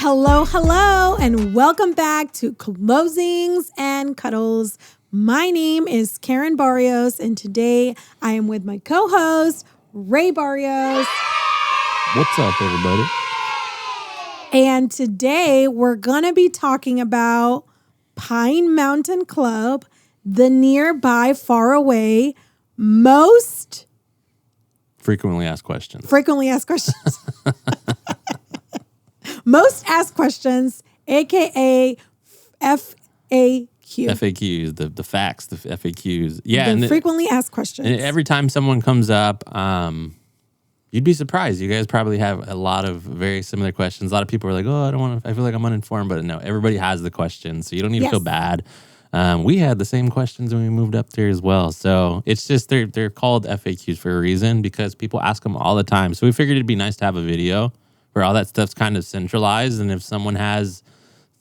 Hello, and welcome back to Closings and Cuddles. My name is Karen Barrios, and today I am with my co-host, Ray Barrios. What's up, everybody? And today we're going to be talking about Pine Mountain Club, the nearby, far away, most frequently asked questions. Most asked questions, aka FAQ. FAQs, the facts, the FAQs. Yeah, the frequently asked questions. And every time someone comes up, you'd be surprised. You guys probably have a lot of very similar questions. A lot of people are like, "Oh, I feel like I'm uninformed," but no, everybody has the questions, so you don't need to feel bad. We had the same questions when we moved up there as well. So it's just they're called FAQs for a reason because people ask them all the time. So we figured it'd be nice to have a video where all that stuff's kind of centralized. And if someone has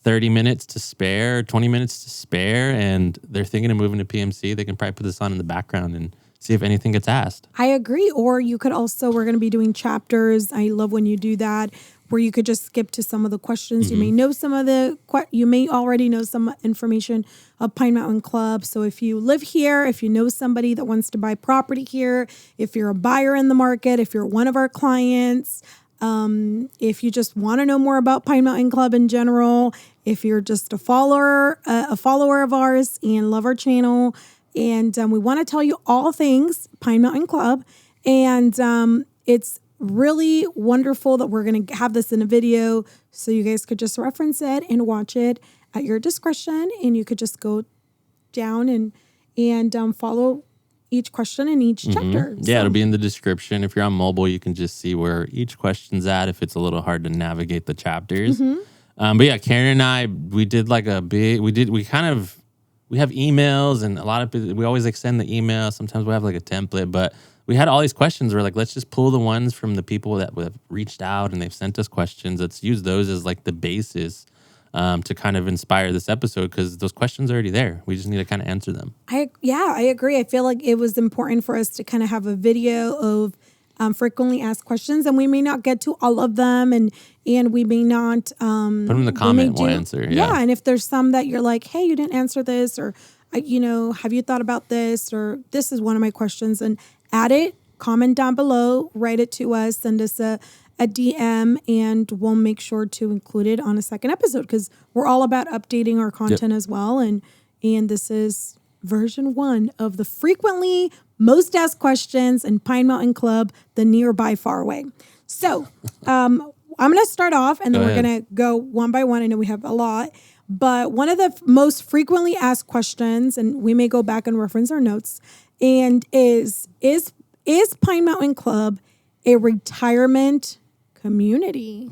30 minutes to spare, 20 minutes to spare, and they're thinking of moving to PMC, they can probably put this on in the background and see if anything gets asked. I agree. Or you could also, we're going to be doing chapters. I love when you do that, where you could just skip to some of the questions. Mm-hmm. You may know you may already know some information of Pine Mountain Club. So if you live here, if you know somebody that wants to buy property here, if you're a buyer in the market, if you're one of our clients, if you just want to know more about Pine Mountain Club in general, if you're just a follower of ours and love our channel, and we want to tell you all things Pine Mountain Club, and it's really wonderful that we're going to have this in a video, so you guys could just reference it and watch it at your discretion, and you could just go down and follow each question in each chapter. Yeah, it'll be in the description. If you're on mobile, you can just see where each question's at if it's a little hard to navigate the chapters. But yeah, Karen and I, we did like we have emails, and a lot of people, we always send the email. Sometimes we have like a template, but we had all these questions. We're like, let's just pull the ones from the people that have reached out and they've sent us questions. Let's use those as like the basis to kind of inspire this episode, because those questions are already there. We just need to kind of answer them. I agree. I feel like it was important for us to kind of have a video of frequently asked questions, and we may not get to all of them, and we may not put them in the comment. We'll answer. Yeah, and if there's some that you're like, hey, you didn't answer this, or have you thought about this, or this is one of my questions, and add it, comment down below, write it to us, send us a DM, and we'll make sure to include it on a second episode, because we're all about updating our content as well. And this is version 1 of the frequently most asked questions in Pine Mountain Club, the nearby, far away. So I'm going to start off, and then we're going to go one by one. I know we have a lot, but one of the most frequently asked questions, and we may go back and reference our notes, and is Pine Mountain Club a retirement community?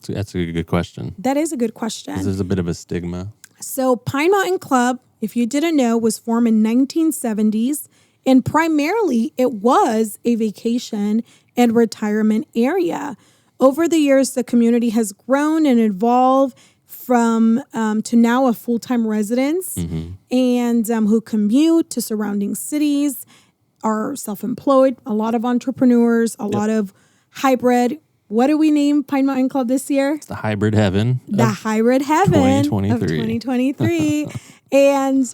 That's a good question. That is a good question. There's a bit of a stigma. So Pine Mountain Club, if you didn't know, was formed in 1970s, and primarily it was a vacation and retirement area. Over the years, the community has grown and evolved from to now a full-time residence, and who commute to surrounding cities, are self-employed, a lot of entrepreneurs, a lot of hybrid. What do we name Pine Mountain Club this year? It's the hybrid heaven. The hybrid heaven of 2023. And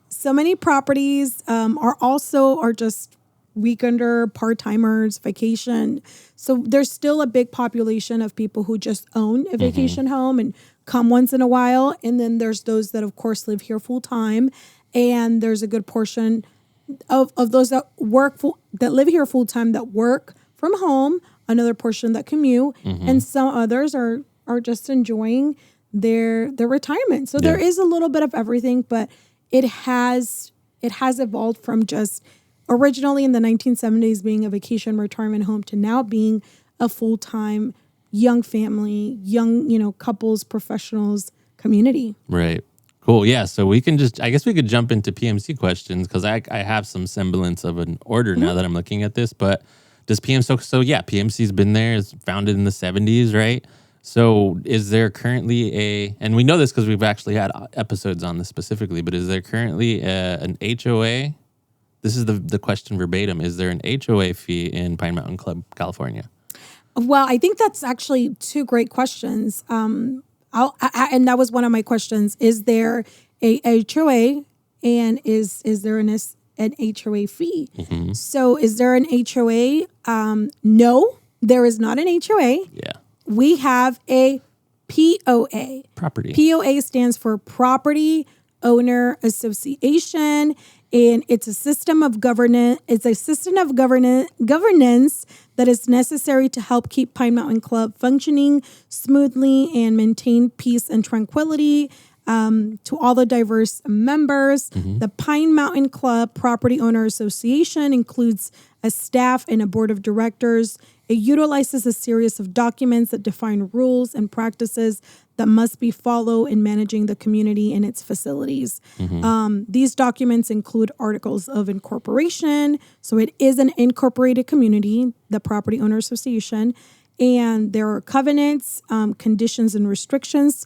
so many properties are just weekender, part-timers, vacation. So there's still a big population of people who just own a vacation home and come once in a while. And then there's those that, of course, live here full-time. And there's a good portion of those that live here full-time that work from home, another portion that commute, and some others are just enjoying their retirement. So there is a little bit of everything, but it has evolved from just originally in the 1970s being a vacation retirement home to now being a full-time young family, young, couples, professionals community. Right. Cool. Yeah. So we can I guess we could jump into PMC questions, because I have some semblance of an order now that I'm looking at this. But does PMC's been there, it's founded in the 70s, right? So is there currently and we know this because we've actually had episodes on this specifically, but is there currently an HOA? This is the question verbatim. Is there an HOA fee in Pine Mountain Club, California? Well, I think that's actually two great questions. And that was one of my questions. Is there a HOA, and is there an HOA fee? Mm-hmm. So is there an HOA? No, there is not an HOA. Yeah. We have a POA. Property. POA stands for Property Owner Association, and it's a system of governance. It's a system of governance that is necessary to help keep Pine Mountain Club functioning smoothly and maintain peace and tranquility. To all the diverse members, the Pine Mountain Club Property Owner Association includes a staff and a board of directors. It utilizes a series of documents that define rules and practices that must be followed in managing the community and its facilities. These documents include articles of incorporation. So it is an incorporated community, the Property Owner Association. And there are covenants, conditions and restrictions,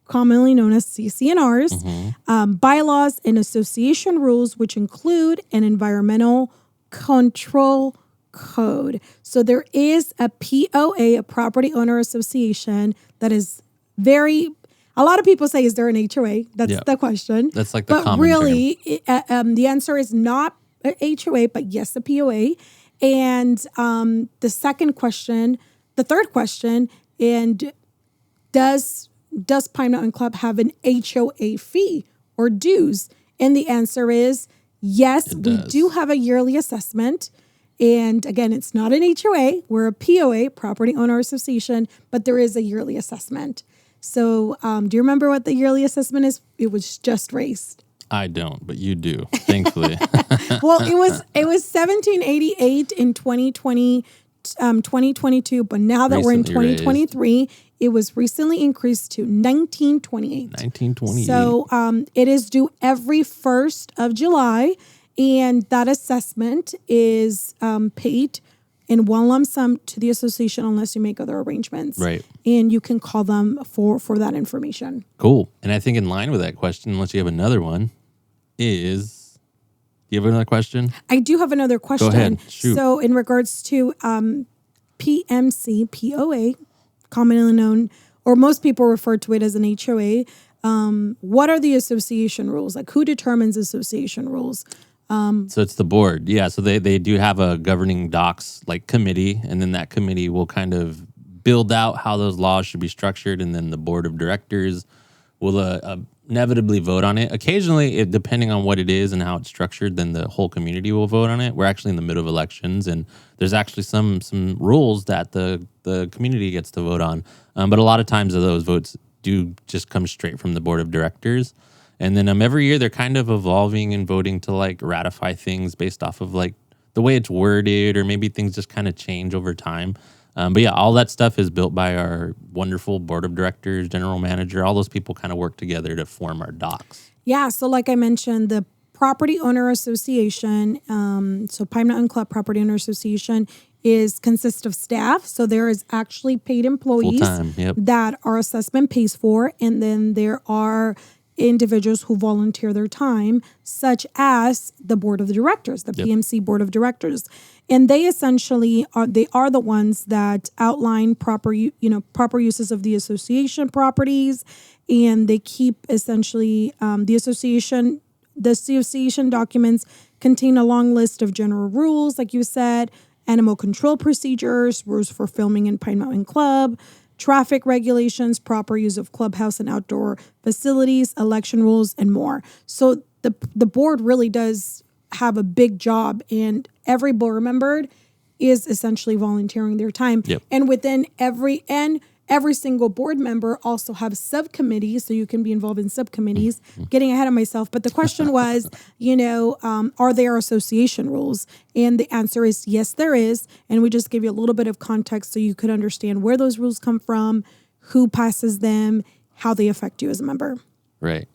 commonly known as CC&Rs, bylaws and association rules, which include an environmental control code. So there is a POA, a Property Owner Association, that is a lot of people say, is there an HOA? That's the question. That's like the but common really, term. The answer is not a HOA, but yes, a POA. And the third question, and does Pine Mountain Club have an HOA fee or dues? And the answer is yes, we do have a yearly assessment. And again, it's not an HOA. We're a POA, Property Owner Association, but there is a yearly assessment. So do you remember what the yearly assessment is? It was just raised. I don't, but you do, thankfully. Well, it was $1,788 in 2022, but now that we're in 2023, it was recently increased to $1,928. So it is due every 1st of July, and that assessment is paid in one lump sum to the association unless you make other arrangements. Right. And you can call them for that information. Cool. And I think in line with that question, unless you have another one, do you have another question? I do have another question. Go ahead. Shoot. So in regards to PMC, POA, commonly known, or most people refer to it as an HOA, what are the association rules? Like, who determines association rules? So it's the board. Yeah. So they do have a governing docs like committee, and then that committee will kind of build out how those laws should be structured. And then the board of directors will inevitably vote on it. Occasionally, depending on what it is and how it's structured, then the whole community will vote on it. We're actually in the middle of elections, and there's actually some rules that the community gets to vote on. But a lot of times those votes do just come straight from the board of directors. And then every year they're kind of evolving and voting to like ratify things based off of like the way it's worded, or maybe things just kind of change over time. But yeah, all that stuff is built by our wonderful board of directors, general manager. All those people kind of work together to form our docs. Yeah. So like I mentioned, the Property Owner Association, so Pine Mountain Club Property Owner Association consists of staff. So there is actually paid employees that our assessment pays for. And then there are individuals who volunteer their time, such as the board of directors, the PMC board of directors. And they essentially are the ones that outline proper uses of the association properties, and they keep essentially the association documents contain a long list of general rules, like you said, animal control procedures, rules for filming in Pine Mountain Club, traffic regulations, proper use of clubhouse and outdoor facilities, election rules, and more. So the board really does have a big job, and every board member is essentially volunteering their time. And within every single board member also have subcommittees, so you can be involved in subcommittees. Getting ahead of myself, but the question was, are there association rules? And the answer is yes, there is. And we just gave you a little bit of context so you could understand where those rules come from, who passes them, how they affect you as a member. Right.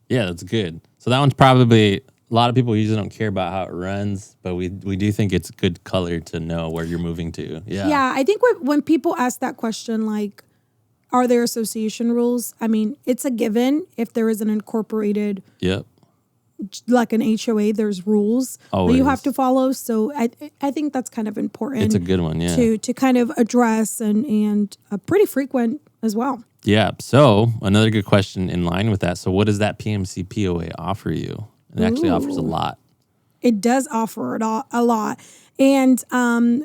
Yeah, that's good. So that one's probably, a lot of people usually don't care about how it runs, but we do think it's good color to know where you're moving to. Yeah, I think when people ask that question, like, are there association rules? I mean, it's a given if there is an incorporated like an HOA, there's rules that you have to follow. So I think that's kind of important. It's a good one, yeah. To kind of address and pretty frequent as well. Yeah. So another good question in line with that. So what does that PMC POA offer you? It actually offers a lot. It does offer a lot. And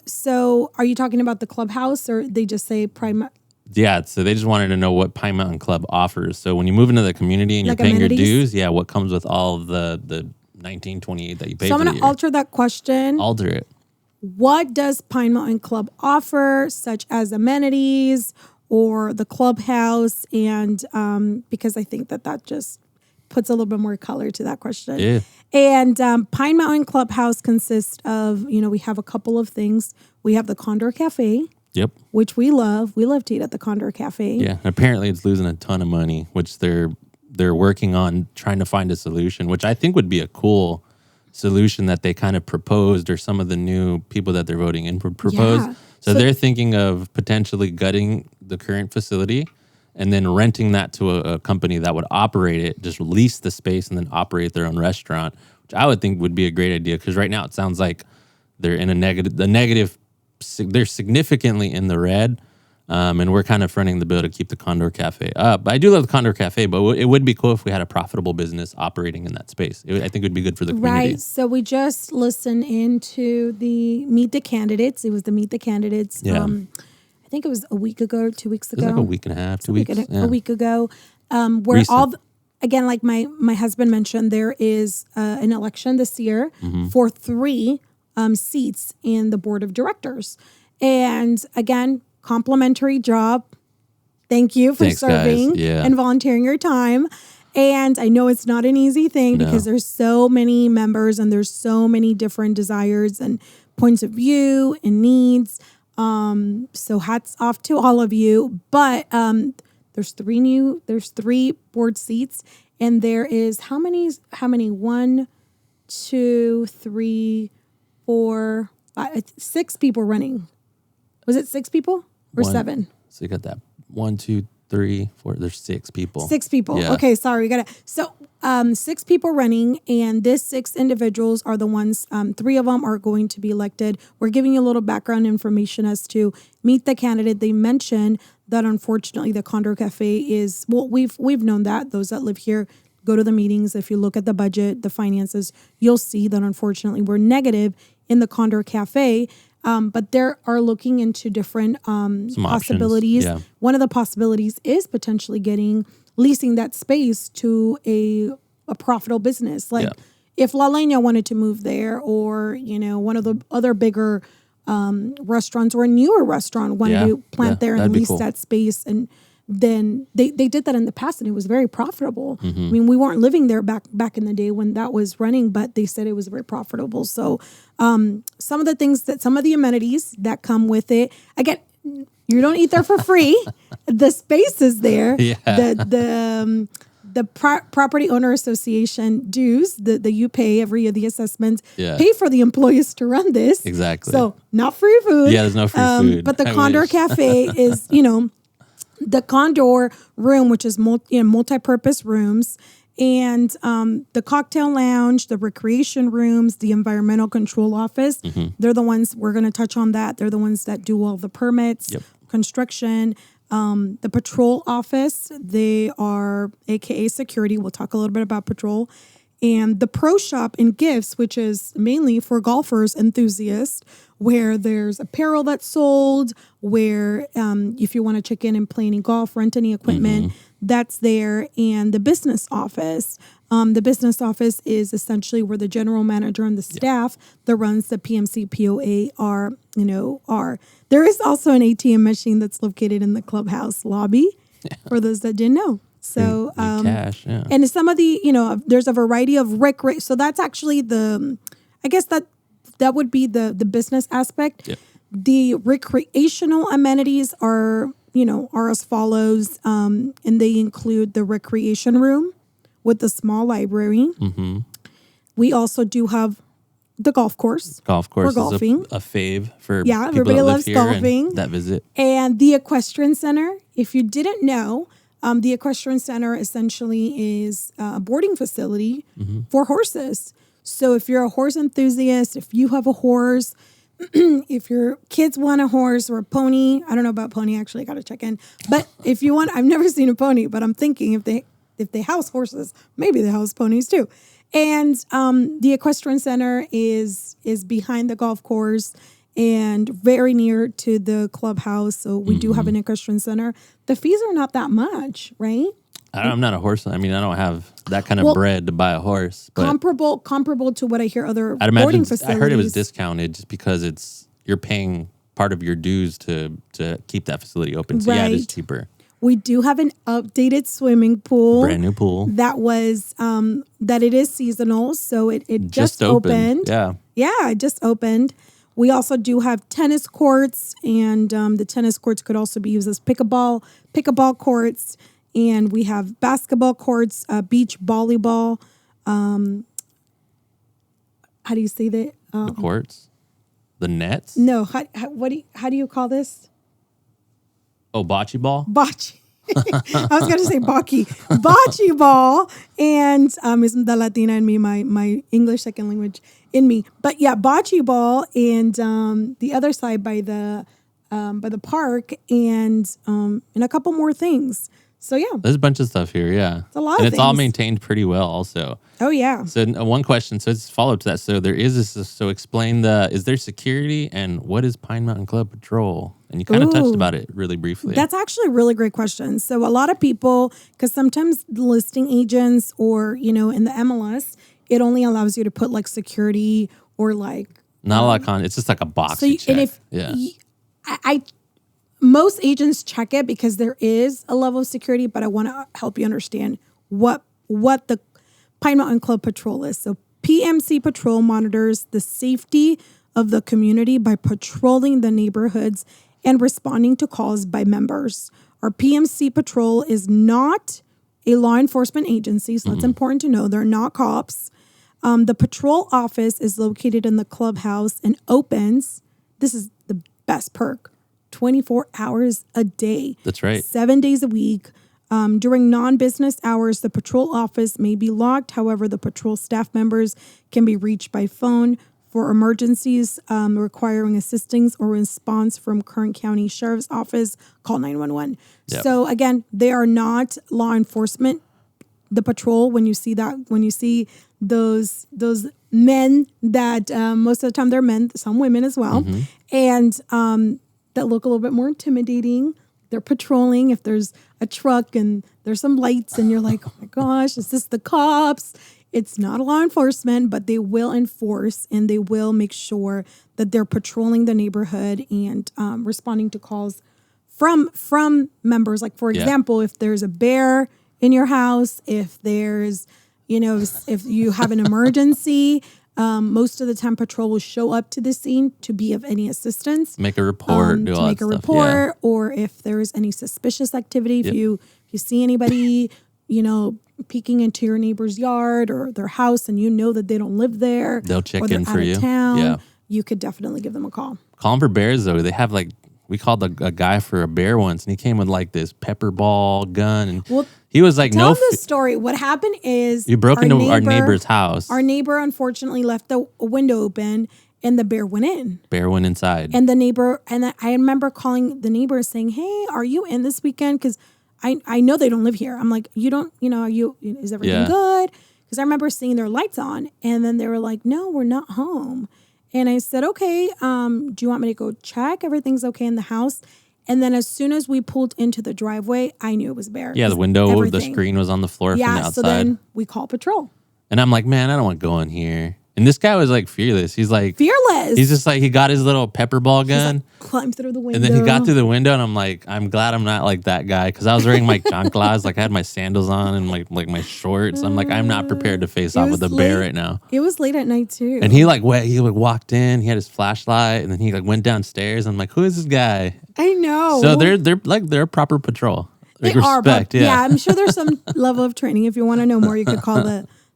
so are you talking about the clubhouse, or they just say prime? Yeah, so they just wanted to know what Pine Mountain Club offers. So when you move into the community and you're paying amenities? Your dues, what comes with all of the $19.28 that you pay for the year? So I'm going to alter that question. Alter it. What does Pine Mountain Club offer, such as amenities or the clubhouse? And because I think that just puts a little bit more color to that question. Yeah. And Pine Mountain Clubhouse consists of, we have a couple of things. We have the Condor Cafe. Yep. Which we love. We love to eat at the Condor Cafe. Yeah. Apparently it's losing a ton of money, which they're working on trying to find a solution, which I think would be a cool solution that they kind of proposed, or some of the new people that they're voting in proposed. Yeah. So they're thinking of potentially gutting the current facility and then renting that to a company that would operate it, just lease the space and then operate their own restaurant, which I would think would be a great idea, because right now it sounds like they're in they're significantly in the red, and we're kind of fronting the bill to keep the Condor Cafe up. I do love the Condor Cafe, but it would be cool if we had a profitable business operating in that space. I think it would be good for the community. Right. So we just listened into the Meet the Candidates. It was the Meet the Candidates. Yeah. I think it was a week ago, 2 weeks ago. It was like a week and a half, 2 weeks. A week ago. Where recent. Again, like my husband mentioned, there is an election this year for 3 seats in the board of directors. And again, complimentary job. Thanks for serving and volunteering your time. And I know it's not an easy thing because there's so many members and there's so many different desires and points of view and needs. So hats off to all of you. But there's 3 board seats, and there is how many? 1, 2, 3, 4, 5, 6 people running. Was it 6 people or 7? So you got that 1, 2, 3, 4. There's 6 people. 6 people. Yeah. Okay, sorry. We got it. So 6 people running, and this 6 individuals are the ones. 3 of them are going to be elected. We're giving you a little background information as to Meet the Candidate. They mentioned that unfortunately the Condor Cafe is, well, we've known that. Those that live here go to the meetings. If you look at the budget, the finances, you'll see that unfortunately we're negative in the Condor Cafe. But they are looking into different possibilities. Yeah. One of the possibilities is potentially leasing that space to a profitable business. Like if La Leña wanted to move there, or, one of the other bigger restaurants or a newer restaurant wanted to plant there and lease that space. And then they did that in the past, and it was very profitable. Mm-hmm. I mean, we weren't living there back in the day when that was running, but they said it was very profitable. So some of the amenities that come with it, again, you don't eat there for free. The space is there. Yeah. The property owner association dues that you pay every year, the assessments, pay for the employees to run this. Exactly. So not free food. Yeah, there's no free food. But the Condor Cafe is, the Condor room, which is multi-purpose rooms, and the cocktail lounge, the recreation rooms, the environmental control office. Mm-hmm. They're the ones, we're going to touch on that. They're the ones that do all the permits, construction. The patrol office, they are AKA security. We'll talk a little bit about patrol. And the pro shop and gifts, which is mainly for golfers, enthusiasts, where there's apparel that's sold, where if you want to check in and play any golf, rent any equipment, that's there. And the business office. The business office is essentially where the general manager and the staff that runs the PMC POA are. There is also an ATM machine that's located in the clubhouse lobby, for those that didn't know. So, cash, and some of the, there's a variety of so that's actually I guess that would be the business aspect. Yep. The recreational amenities are as follows, and they include the recreation room with the small library. Mm-hmm. We also do have the golf course. Golf course for golfing. Is a fave for everybody loves golfing. That visit. And the equestrian center. If you didn't know, The equestrian center essentially is a boarding facility for horses. So if you're a horse enthusiast, if you have a horse, if your kids want a horse or a pony, I don't know about pony, actually, I got to check in. But if you want, I've never seen a pony, but I'm thinking if they house horses, maybe they house ponies too. And the equestrian center is behind the golf course and very near to the clubhouse. So we do have an equestrian center. The fees are not that much, right? I'm not a horse. I mean, I don't have that kind of bread to buy a horse. But comparable to what I hear other boarding facilities. I heard it was discounted just because you're paying part of your dues to keep that facility open. So yeah, it is cheaper. We do have an updated swimming pool. Brand new pool. That was, that it is seasonal. So it just opened. Yeah. Yeah, it just opened. We also do have tennis courts, and the tennis courts could also be used as pickleball courts. And we have basketball courts, beach volleyball. How do you say that? The courts? The nets? No. How do you call this? Oh, bocce ball? Bocce. I was going to say bocce ball. And is the Latina in me, my English second language in me. But yeah, bocce ball, and the other side by the park, and a couple more things. So yeah, there's a bunch of stuff here. Yeah, it's a lot, and of it's all maintained pretty well. Also, oh yeah. So one question. So it's follow up to that. So there is this. So explain is there security, and what is Pine Mountain Club Patrol? And you kind of touched about it really briefly. That's actually a really great question. So a lot of people, because sometimes the listing agents or in the MLS, it only allows you to put like security or like not a lot of it's just like a box. So you check. I most agents check it because there is a level of security, but I want to help you understand what the Pine Mountain Club Patrol is. So PMC Patrol monitors the safety of the community by patrolling the neighborhoods and responding to calls by members. Our PMC Patrol is not a law enforcement agency, so that's important to know. They're not cops. The patrol office is located in the clubhouse and opens, this is the best perk, 24 hours a day. That's right. 7 days a week. During non-business hours, the patrol office may be locked. However, the patrol staff members can be reached by phone for emergencies requiring assistance or response from Kern County Sheriff's Office. Call 911. Yep. So again, they are not law enforcement. The patrol, when you see those men that most of the time they're men, some women as well, and that look a little bit more intimidating. They're patrolling. If there's a truck and there's some lights and you're like, oh my gosh, is this the cops? It's not law enforcement, but they will enforce and they will make sure that they're patrolling the neighborhood and responding to calls from members. Like, for example, if there's a bear in your house, if there's, if you have an emergency, most of the time patrol will show up to the scene to be of any assistance. Make a report, or if there's any suspicious activity, if you see anybody, peeking into your neighbor's yard or their house and that they don't live there, they'll check or in for you. Town, you could definitely give them a call. Call them for bears though. They have we called a guy for a bear once, and he came with this pepper ball gun, and he was like, "Tell the story. What happened is you broke into our neighbor's house. Our neighbor unfortunately left the window open, and the bear went in. Bear went inside, and the neighbor I remember calling the neighbor saying, "Hey, are you in this weekend? Because I know they don't live here." I'm like, "You don't, are you? Is everything good?" Because I remember seeing their lights on, and then they were like, "No, we're not home." And I said, okay, do you want me to go check? Everything's okay in the house. And then as soon as we pulled into the driveway, I knew it was a bear. Yeah, the window, the screen was on the floor from the outside. So then we call patrol. And I'm like, man, I don't want to go in here. And this guy was fearless. He's fearless. He's just he got his little pepper ball gun. Climbed through the window. And then he got through the window, and I'm like, I'm glad I'm not like that guy. Because I was wearing my chanclas, I had my sandals on and my shorts. I'm like, I'm not prepared to face off with a bear right now. It was late at night too. And he walked in, he had his flashlight, and then he went downstairs. I'm like, who is this guy? I know. So they're a proper patrol. They are, but I'm sure there's some level of training. If you want to know more, you could call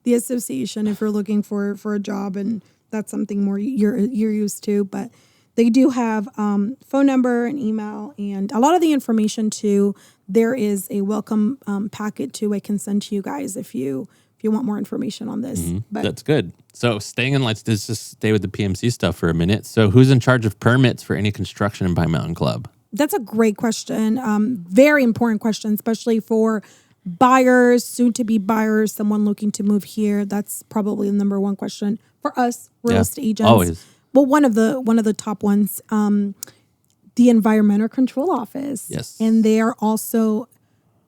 the association if you're looking for a job and that's something more you're used to. But They do have phone number and email and a lot of the information too. There is a welcome packet too I can send to you guys if you want more information on this. But that's good. So let's just stay with the PMC stuff for a minute. So who's in charge of permits for any construction in Pine Mountain Club? That's a great question. Very important question, especially for buyers, soon-to-be buyers, someone looking to move here. That's probably the number one question for us real estate agents. Always. Well, one of the top ones, the Environmental Control Office. Yes. And they are also,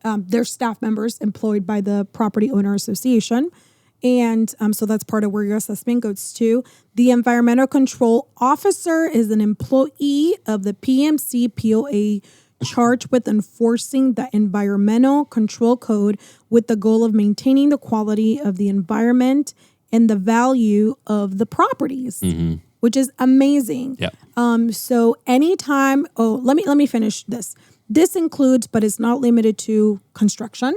they're staff members employed by the Property Owner Association. And so that's part of where your assessment goes to. The Environmental Control Officer is an employee of the PMC POA charged with enforcing the Environmental Control Code with the goal of maintaining the quality of the environment and the value of the properties, which is amazing. Yeah. So anytime, let me finish this. This includes, but is not limited to, construction,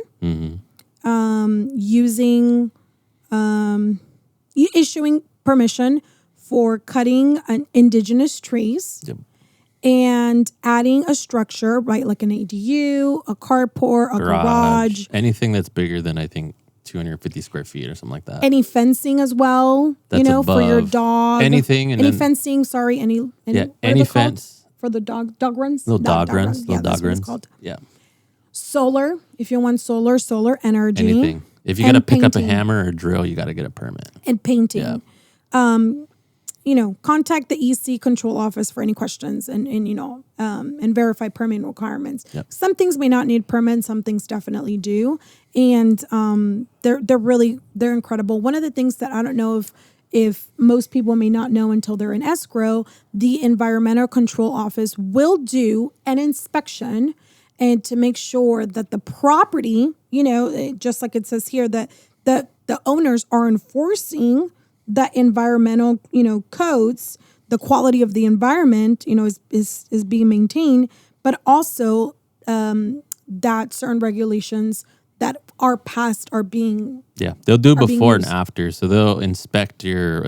issuing permission for cutting indigenous trees. Yep. And adding a structure, right, like an ADU, a carport, a garage. Anything that's bigger than, I think, 250 square feet or something like that. Any fencing as well, That's for your dog. Anything. Any fencing, sorry. Any fence. For the dog runs? Little dog runs. Yeah, that's what it's called. Yeah. Solar, if you want solar energy. Anything. If you got to pick up a hammer or a drill, you got to get a permit. And painting. Yeah. Contact the EC control office for any questions and verify permit requirements. Yep. Some things may not need permits, some things definitely do. And they're incredible. One of the things that I don't know if most people may not know until they're in escrow, the Environmental Control Office will do an inspection and to make sure that the property, just like it says here, that the owners are enforcing the environmental, codes, the quality of the environment, is being maintained, but also that certain regulations that are passed are being they'll do before and after. So they'll inspect your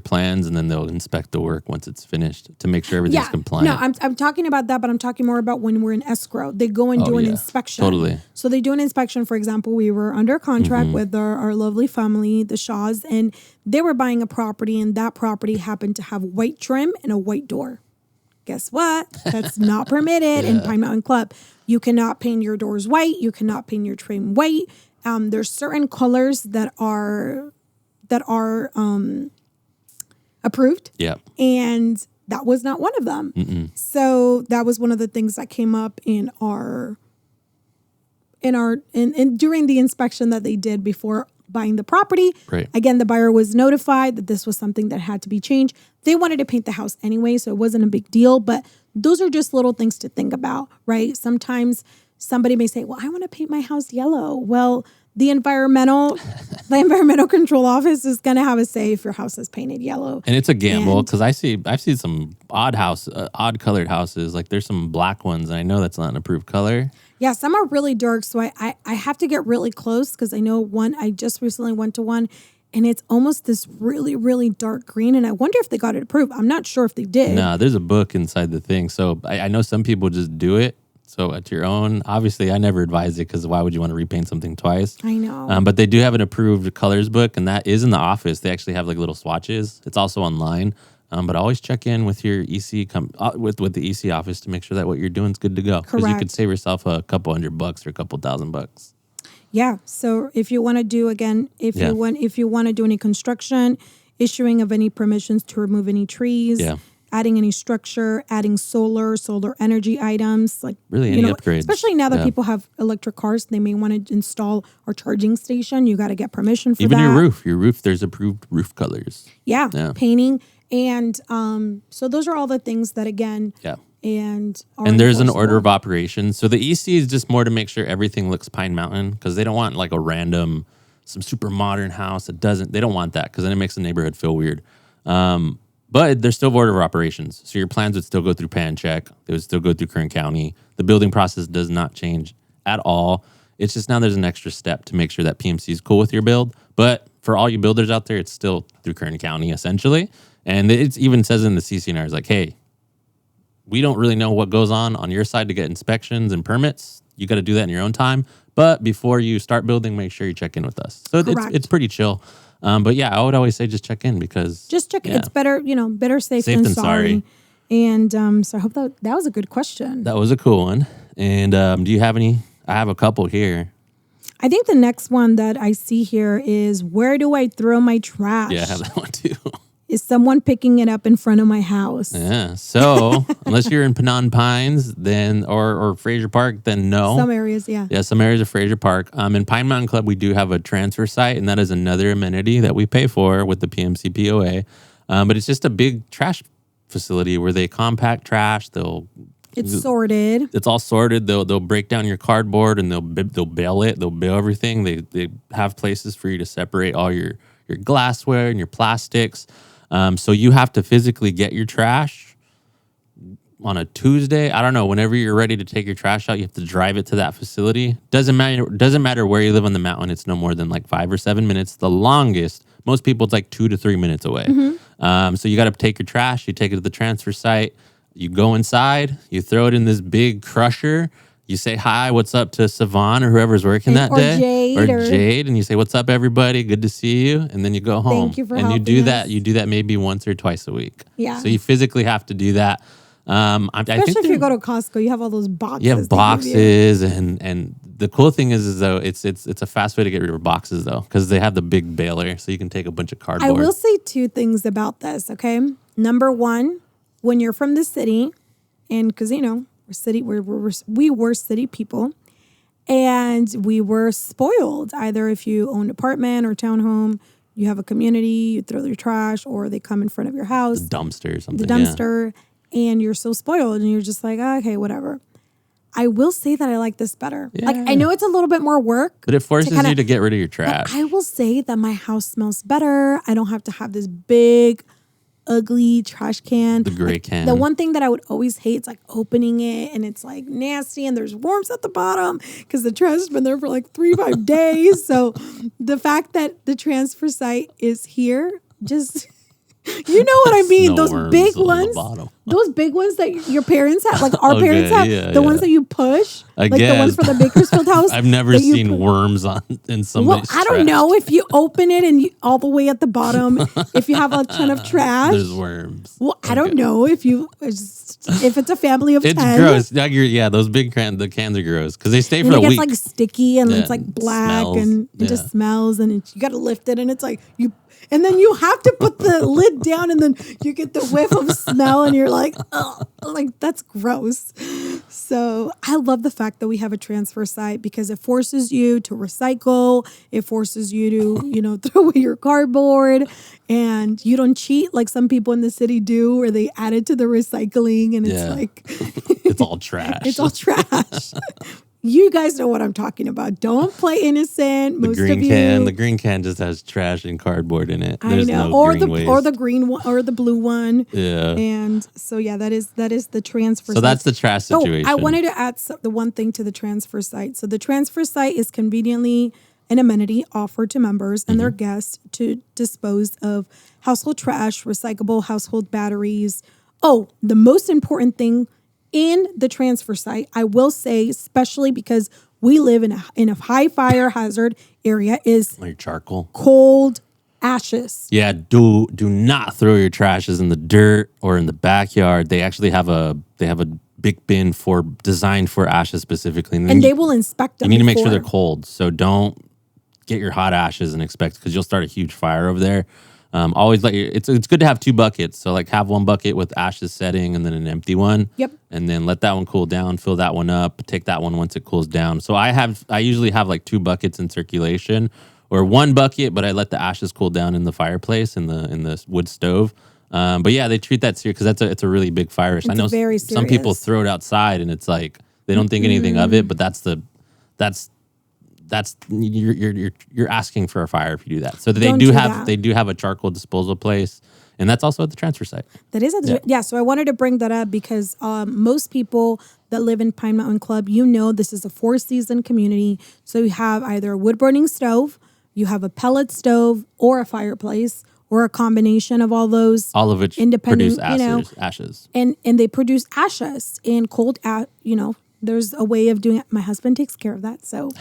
plans, and then they'll inspect the work once it's finished to make sure everything's compliant. No, I'm talking about that, but I'm talking more about when we're in escrow. They go and do an inspection. Totally. So they do an inspection. For example, we were under contract with our lovely family, the Shaws, and they were buying a property, and that property happened to have white trim and a white door. Guess what? That's not permitted in Pine Mountain Club. You cannot paint your doors white. You cannot paint your trim white. There's certain colors that are approved. Yeah. And that was not one of them. So that was one of the things that came up in during the inspection that they did before buying the property. Right. Again, the buyer was notified that this was something that had to be changed. They wanted to paint the house anyway, so it wasn't a big deal, but those are just little things to think about, right? Sometimes somebody may say, well, I want to paint my house yellow. Well, the environmental control office is going to have a say if your house is painted yellow. And it's a gamble because I've seen some odd colored houses. Like there's some black ones, and I know that's not an approved color. Yeah, some are really dark, so I have to get really close because I know one. I just recently went to one, and it's almost this really, really dark green, and I wonder if they got it approved. I'm not sure if they did. No, there's a book inside the thing, so I know some people just do it. So at your own, obviously, I never advise it because why would you want to repaint something twice? I know. But they do have an approved colors book, and that is in the office. They actually have like little swatches. It's also online. But always check in with your EC with the EC office to make sure that what you're doing is good to go. Because you could save yourself a couple $100 or a couple $1,000. Yeah. So if you want to do you want to do any construction, issuing of any permissions to remove any trees, adding any structure, adding solar energy items, like really any upgrades. Especially now that people have electric cars, they may want to install a charging station. You got to get permission for even that. Even your roof. There's approved roof colors. Yeah. Painting. And so those are all the things that, again, and there's an order of operations. So the EC is just more to make sure everything looks Pine Mountain because they don't want like a random, some super modern house that doesn't. They don't want that because then it makes the neighborhood feel weird. But there's still order of operations. So your plans would still go through Pan Check. They would still go through Kern County. The building process does not change at all. It's just now there's an extra step to make sure that PMC is cool with your build. But for all you builders out there, it's still through Kern County essentially. And it even says in the CCNR, it's like, hey, we don't really know what goes on your side to get inspections and permits. You got to do that in your own time. But before you start building, make sure you check in with us. So it's pretty chill. But yeah, I would always say just check in because just check. Yeah. It's better, better safe than sorry. And so I hope that was a good question. That was a cool one. And do you have any? I have a couple here. I think the next one that I see here is, where do I throw my trash? Yeah, I have that one too. Is someone picking it up in front of my house? Yeah. So unless you're in Penon Pines, then or Fraser Park, then no. Some areas, yeah. Yeah, some areas of Fraser Park. In Pine Mountain Club, we do have a transfer site, and that is another amenity that we pay for with the PMC POA. But it's just a big trash facility where they compact trash. It's sorted. It's all sorted. They'll break down your cardboard and they'll bale it. They'll bale everything. They have places for you to separate all your glassware and your plastics. So you have to physically get your trash on a Tuesday. I don't know. Whenever you're ready to take your trash out, you have to drive it to that facility. Doesn't matter where you live on the mountain. It's no more than like 5 or 7 minutes. The longest, most people, it's like 2 to 3 minutes away. Mm-hmm. So you got to take your trash. You take it to the transfer site. You go inside. You throw it in this big crusher. You say hi, what's up to Savon or whoever's working that day. Or Jade. And you say, what's up, everybody? Good to see you. And then you go home. Thank you for helping us. You do that maybe once or twice a week. Yeah. So you physically have to do that. Especially if you go to Costco, you have all those boxes. You have boxes. And the cool thing is though, it's a fast way to get rid of boxes though, because they have the big baler. So you can take a bunch of cardboard. I will say 2 things about this, okay? Number 1, when you're from the city, and because, we were city people, and we were spoiled. Either if you own an apartment or townhome, you have a community, you throw your trash, or they come in front of your house. The dumpster or something. The dumpster, and you're so spoiled, and you're just like, oh, okay, whatever. I will say that I like this better. Yeah. Like, I know it's a little bit more work. But it forces you to get rid of your trash. I will say that my house smells better. I don't have to have this big, ugly trash can. The gray can. The one thing that I would always hate is like opening it and it's like nasty and there's worms at the bottom because the trash has been there for like 3-5 days. So the fact that the transfer site is here, just... You know what I mean? Those big ones. Those big ones that your parents have, like our parents have, the ones that you push. Like the ones for the Bakersfield house. I've never seen worms in somebody's trash. I don't know if you open it and all the way at the bottom, if you have a ton of trash. There's worms. Well, I don't know if it's a family of 10. It's gross. Yeah, those big the cans are gross because they stay for a week. It gets like sticky and it's like black and it just smells and you got to lift it and it's like and then you have to put the lid down and then you get the whiff of smell and you're like, oh, like that's gross. So I love the fact that we have a transfer site because it forces you to recycle. It forces you to, throw away your cardboard and you don't cheat like some people in the city do where they add it to the recycling and it's like. It's all trash. It's all trash. You guys know what I'm talking about. Don't play innocent. The green can just has trash and cardboard in it. There's I know, no or the green one or the blue one. Yeah. And so that is the transfer. So that's the trash situation. I wanted to add the one thing to the transfer site. So the transfer site is conveniently an amenity offered to members and their guests to dispose of household trash, recyclable household batteries. Oh, the most important thing in the transfer site, I will say, especially because we live in a high fire hazard area, is like charcoal, cold ashes. Yeah, do not throw your trashes in the dirt or in the backyard. They actually have a big bin designed for ashes specifically, and they will inspect them. You need to make sure they're cold, so don't get your hot ashes and expect because you'll start a huge fire over there. Always it's good to have 2 buckets. So like have one bucket with ashes setting and then an empty one. Yep. And then let that one cool down, fill that one up, take that one once it cools down. So I usually have like 2 buckets in circulation or 1 bucket, but I let the ashes cool down in the fireplace in the wood stove. But yeah, they treat that serious because it's a really big fire. I know very some people throw it outside and it's like they don't think anything of it, but you're asking for a fire if you do that. So they do have a charcoal disposal place, and that's also at the transfer site. That is So I wanted to bring that up because most people that live in Pine Mountain Club, this is a 4-season community. So you have either a wood burning stove, you have a pellet stove or a fireplace, or a combination of all those. All of which independent, produce ashes. And they produce ashes and there's a way of doing it. My husband takes care of that. So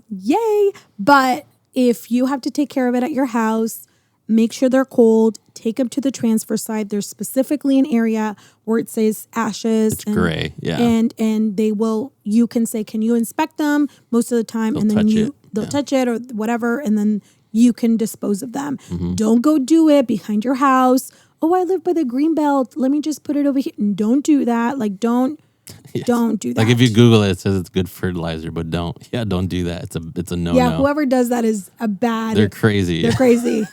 yay. But if you have to take care of it at your house, make sure they're cold, take them to the transfer site. There's specifically an area where it says ashes. It's gray, yeah. And you can say, can you inspect them most of the time? They'll touch it or whatever. And then you can dispose of them. Mm-hmm. Don't go do it behind your house. Oh, I live by the green belt. Let me just put it over here. And don't do that. Like, don't do that. Like if you Google it, it says it's good fertilizer, but don't do that. It's a no-no. Yeah, whoever does that is They're crazy. They're crazy.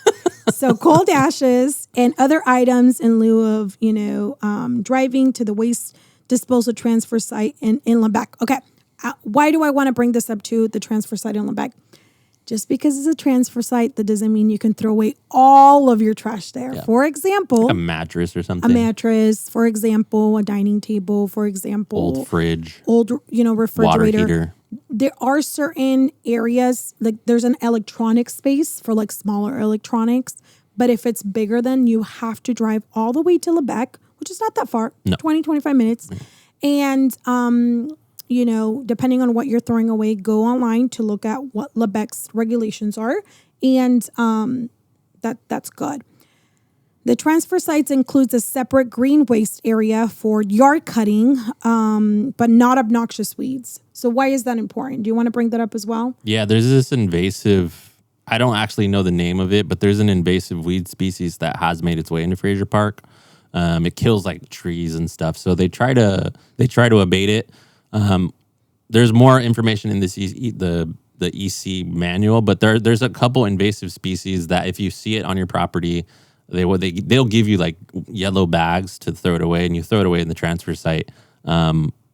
So cold ashes and other items in lieu of, driving to the waste disposal transfer site in Lebec. Okay. Why do I want to bring this up to the transfer site in Lebec? Just because it's a transfer site, that doesn't mean you can throw away all of your trash there. Yeah. For example, like a mattress or something. A mattress, for example, a dining table, for example. Old fridge. Old, refrigerator. Water heater. There are certain areas, like there's an electronic space for like smaller electronics. But if it's bigger than, you have to drive all the way to Lebec, which is not that far, 20, 25 minutes. And, depending on what you're throwing away, go online to look at what Lebec's regulations are. And that's good. The transfer sites includes a separate green waste area for yard cutting, but not obnoxious weeds. So why is that important? Do you want to bring that up as well? Yeah, there's this invasive, I don't actually know the name of it, but there's an invasive weed species that has made its way into Fraser Park. It kills like trees and stuff. So they try to abate it. There's more information in this the EC manual, but there's a couple invasive species that if you see it on your property, they'll give you like yellow bags to throw it away, and you throw it away in the transfer site.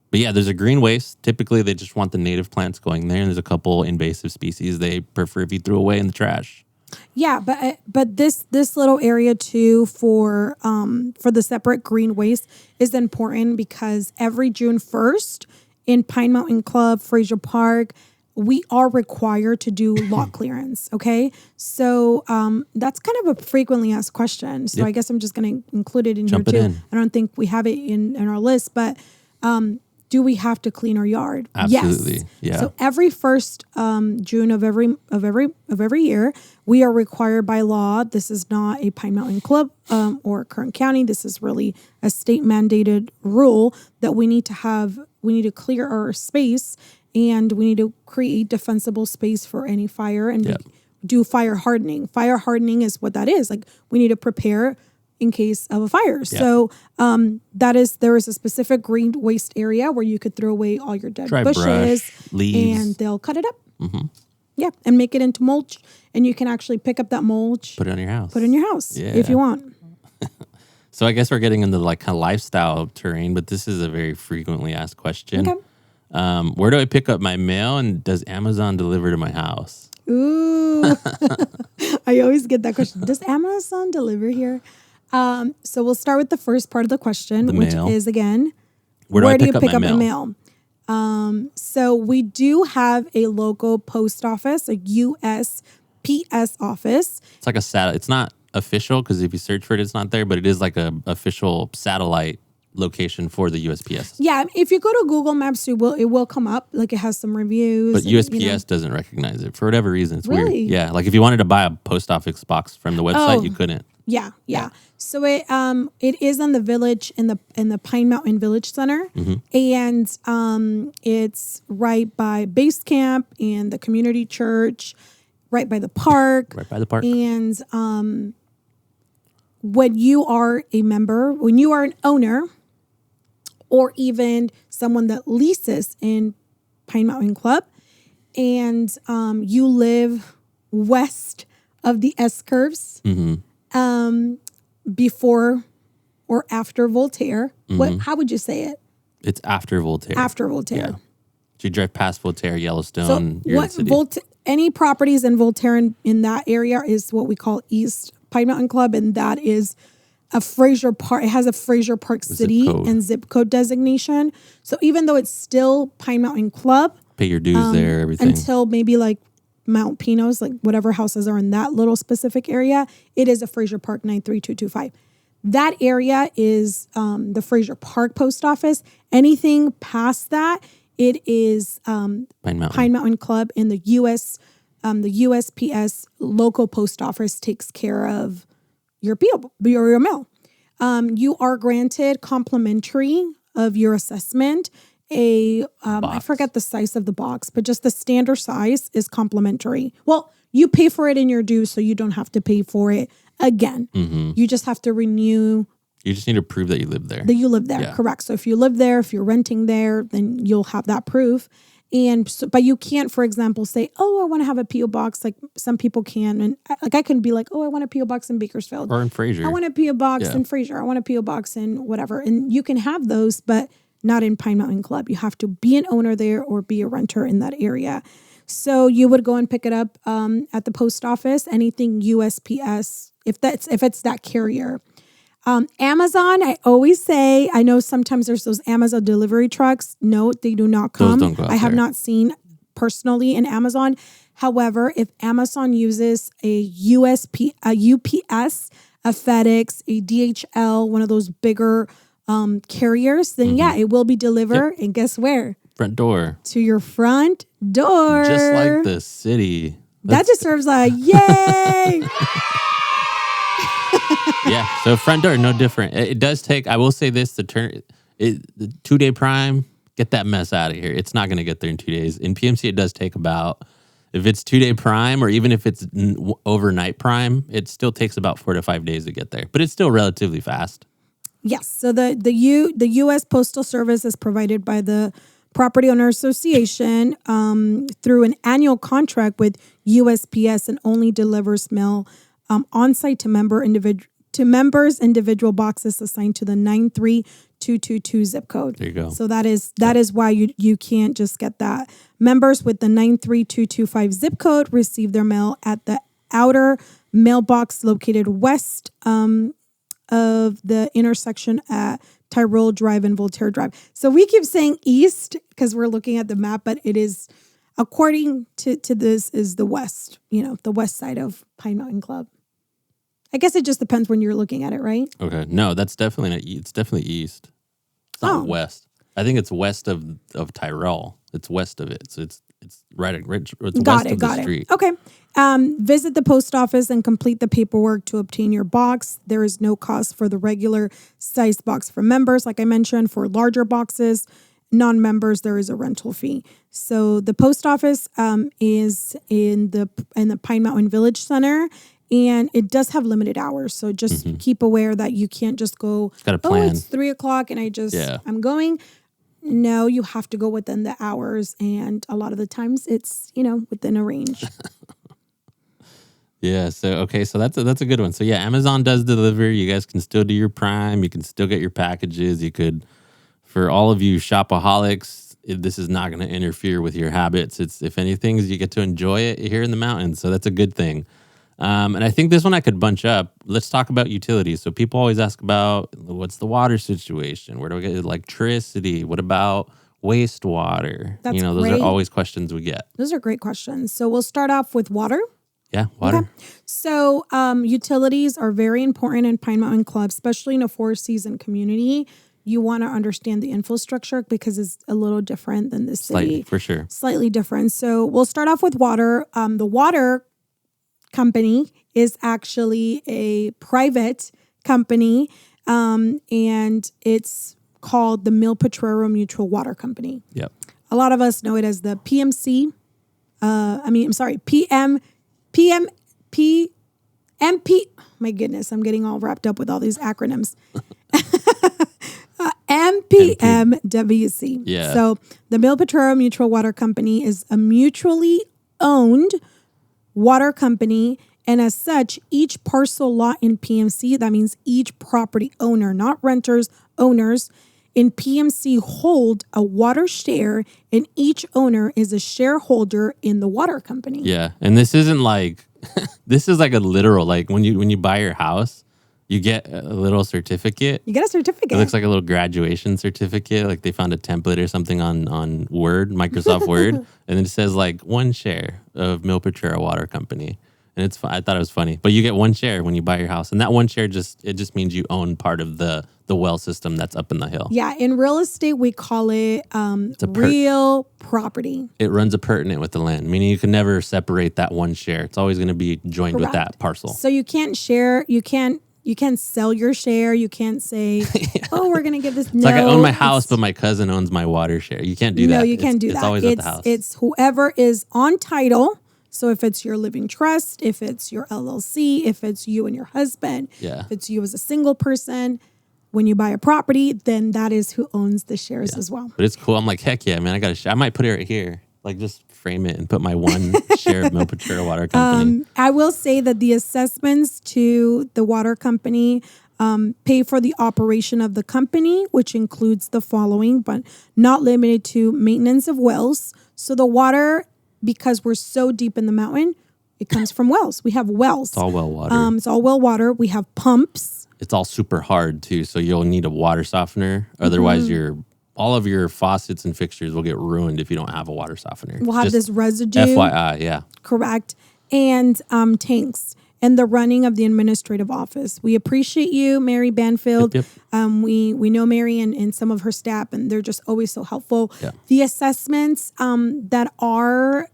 But yeah, there's a green waste. Typically, they just want the native plants going there, and there's a couple invasive species they prefer if you threw away in the trash. Yeah, but this little area too for the separate green waste is important because every June 1st in Pine Mountain Club, Fraser Park, we are required to do lot clearance. Okay, so that's kind of a frequently asked question. So I guess I'm just going to include it in here too. I don't think we have it in our list, but do we have to clean our yard? Absolutely. Yes. Yeah. So every first June of every year, we are required by law. This is not a Pine Mountain Club or Kern County. This is really a state mandated rule that we need to clear our space, and we need to create defensible space for any fire and do fire hardening. Fire hardening is what that is. Like we need to prepare in case of a fire. Yeah. So there is a specific green waste area where you could throw away all your dead bushes, brush, leaves, and they'll cut it up. Mm-hmm. Yeah, and make it into mulch. And you can actually pick up that mulch. Put it on your house. If you want. So I guess we're getting into like kind of lifestyle terrain, but this is a very frequently asked question. Okay. Where do I pick up my mail, and does Amazon deliver to my house? Ooh. I always get that question. Does Amazon deliver here? So we'll start with the first part of the question, which is again, where do you pick up my mail? So we do have a local post office, a USPS office. It's like a satellite. It's not official because if you search for it, it's not there, but it is like a official satellite location for the USPS. Yeah, if you go to Google Maps, it will come up. Like it has some reviews. But USPS doesn't recognize it for whatever reason. It's weird. Yeah, like if you wanted to buy a post office box from the website, you couldn't. Yeah. So it is in the village in the Pine Mountain Village Center, and it's right by base camp and the community church, right by the park. And when you are a member, when you are an owner, or even someone that leases in Pine Mountain Club, and you live west of the S-curves. Mm-hmm. Before or after Voltaire. Mm-hmm. How would you say it? It's after Voltaire. After Voltaire. Yeah. So you drive past Voltaire, Yellowstone. So any properties in Voltaire in that area is what we call East Pine Mountain Club, and that is a Fraser Park. It has a Fraser Park City and zip code designation. So even though it's still Pine Mountain Club, pay your dues there, everything until maybe like Mount Pinos, like whatever houses are in that little specific area, it is a Fraser Park 93225. That area is the Fraser Park post office. Anything past that, it is Pine Mountain Club, and the USPS local post office takes care of your mail. You are granted complimentary of your assessment. I forget the size of the box, but just the standard size is complimentary. Well, you pay for it in your dues, so you don't have to pay for it again. Mm-hmm. You just have to renew. You just need to prove that you live there. That you live there, correct. So if you live there, if you're renting there, then you'll have that proof. But you can't, for example, say, oh, I want to have a P.O. box. Like some people can. And I can be like, oh, I want a P.O. box in Bakersfield. Or in Fraser. I want a P.O. box in Fraser. I want a P.O. box in whatever. And you can have those, but not in Pine Mountain Club. You have to be an owner there or be a renter in that area. So you would go and pick it up at the post office, anything USPS, if it's that carrier. Amazon, I always say, I know sometimes there's those Amazon delivery trucks. No, they do not come. Those don't go out I have not seen personally in Amazon. However, if Amazon uses a UPS, a FedEx, a DHL, one of those bigger carriers, then it will be delivered. Yep. And guess where? Front door. To your front door. Just like the city. That deserves a yay. Yeah, so front door, no different. It does take, I will say this, the 2-day prime, get that mess out of here. It's not going to get there in 2 days. In PMC, it does take about, if it's 2-day prime or even if it's overnight prime, it still takes about 4 to 5 days to get there. But it's still relatively fast. Yes, so the U.S. Postal Service is provided by the Property Owner Association through an annual contract with USPS and only delivers mail on-site to members individual boxes assigned to the 93222 zip code. There you go. So that is why you can't just get that. Members with the 93225 zip code receive their mail at the outer mailbox located west of the intersection at Tyrol Drive and Voltaire Drive. So we keep saying east because we're looking at the map, but it is, according to this, is the west, the west side of Pine Mountain Club. I guess it just depends when you're looking at it, right? Okay. No, that's definitely not east. It's definitely east. It's not west. I think it's west of Tyrol. It's west of it. So it's right it's west of the street. Okay. Visit the post office and complete the paperwork to obtain your box. There is no cost for the regular sized box for members. Like I mentioned, for larger boxes, non-members, there is a rental fee. So the post office is in the Pine Mountain Village Center. And it does have limited hours. So just keep aware that you can't just go, it's 3:00 and I'm going. No, you have to go within the hours. And a lot of the times it's, within a range. Yeah. So that's a good one. So yeah, Amazon does deliver. You guys can still do your Prime. You can still get your packages. You could, for all of you shopaholics, this is not going to interfere with your habits. If anything, you get to enjoy it here in the mountains. So that's a good thing. And I think this one I could bunch up. Let's talk about utilities. So people always ask about what's the water situation? Where do we get electricity? What about wastewater? That's those great. Are always questions we get. Those are great questions. So we'll start off with water. Yeah, water. Okay. So utilities are very important in Pine Mountain Club, especially in a 4-season community. You want to understand the infrastructure because it's a little different than the city. Slightly, for sure. Slightly different. So we'll start off with water. The water company is actually a private company, and it's called the Mil Potrero Mutual Water Company. Yep. A lot of us know it as the PMC. MP. My goodness, I'm getting all wrapped up with all these acronyms. MPMWC. Yeah. So the Mil Potrero Mutual Water Company is a mutually owned water company, and as such, each parcel lot in PMC, that means each property owner, not renters, owners in PMC hold a water share, and each owner is a shareholder in the water company. Yeah, and this isn't like this is like a literal, like when you buy your house, You get a little certificate. You get a certificate. It looks like a little graduation certificate. Like they found a template or something on Word, Microsoft Word. And it says like 1 share of Mill Potrero Water Company. And I thought it was funny. But you get 1 share when you buy your house. And that 1 share just means you own part of the well system that's up in the hill. Yeah. In real estate, we call it real property. It runs a pertinent with the land, meaning you can never separate that 1 share. It's always going to be joined with that parcel. So you can't share. You can't sell your share. You can't say, oh, we're going to give this. It's like I own my house, but my cousin owns my water share. You can't do that. No, you can't do that. It's always at the house. It's whoever is on title. So if it's your living trust, if it's your LLC, if it's you and your husband, if it's you as a single person, when you buy a property, then that is who owns the shares as well. But it's cool. I'm like, heck yeah, man, I got a share. I might put it right here. Like just frame it and put my 1 share of Mill Potrero Water Company. I will say that the assessments to the water company pay for the operation of the company, which includes the following, but not limited to maintenance of wells. So the water, because we're so deep in the mountain, it comes from wells. We have wells. It's all well water. It's all well water. We have pumps. It's all super hard too, so you'll need a water softener. Otherwise, all of your faucets and fixtures will get ruined if you don't have a water softener. We'll have this residue. FYI, yeah. Correct. And tanks and the running of the administrative office. We appreciate you, Mary Banfield. Yep. We know Mary and some of her staff, and they're just always so helpful. Yeah. The assessments the